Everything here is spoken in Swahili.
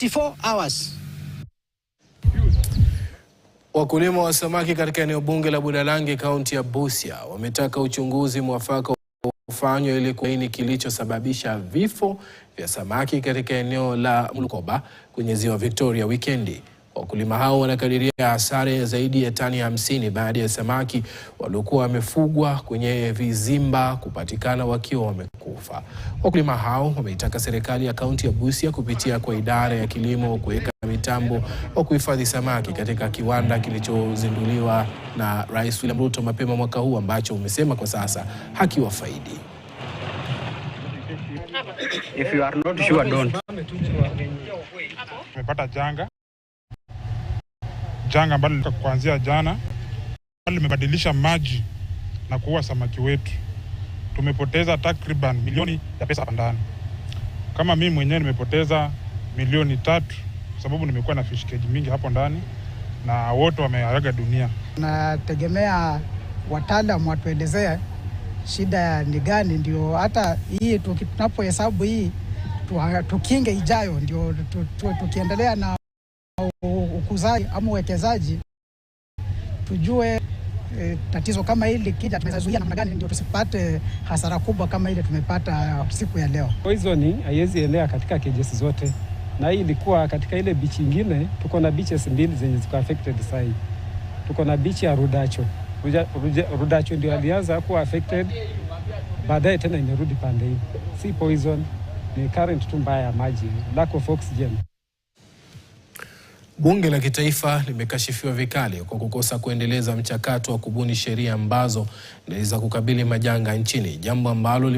24 hours. Wakulima wa samaki katika eneo bunge la Budalangi kaunti ya Busia wametaka uchunguzi mwafaka ufanywe ili kubaini kilichosababisha vifo vya samaki katika eneo la Mulukoba kwenye ziwa Victoria wikendi. Wakulima hao wanakadiria hasara zaidi ya tani 50 baada ya samaki waliokuwa wamefugwa kwenye vizimba kupatikana wakiwa wamekufa. Wakulima hao wameitaka serikali ya kaunti ya Busia kupitia kwa idara ya kilimo kuweka mitambo wa kuhifadhi samaki katika kiwanda kilichozinduliwa na Rais William Ruto mapema mwaka huu ambacho umesema kwa sasa hakiwafaidi. If you are not sure, don't. Tumepata janga ambalo kuanzia jana limebadilisha maji na kuua samaki wetu. Tumepoteza takriban milioni ya pesa hapa ndani. Kama mimi mwenyewe nimepoteza milioni 3 kwa sababu nimekuwa na fish cage mingi hapo ndani na wote wameaga dunia. Nategemea wataalamu watuelezee shida ni gani, ndio hata hii tunapohesabu hii tukinge ijayo, ndio tukiendelea na ukuzaji ama uwekezaji tujue tatizo kama hili kija tumezuia namna gani ndio tusipate hasara kubwa kama ile tumepata siku ya leo. Poisoning haiwezi enea katika cages zote, na hii ilikuwa katika ile beach nyingine. Tuko na beaches mbili zenye ziko affected sasa. Tuko na beach ya Rudacho. Rudacho ndio alianza kuwa affected, baadaye tena imerudi pande hii. Si poison, ni current tu mbaya ya maji, lack of oxygen. Bunge la Kitaifa limekashifiwa vikali kwa kukosa kuendeleza mchakato wa kubuni sheria ambazo zinaweza kukabili majanga nchini, jambo ambalo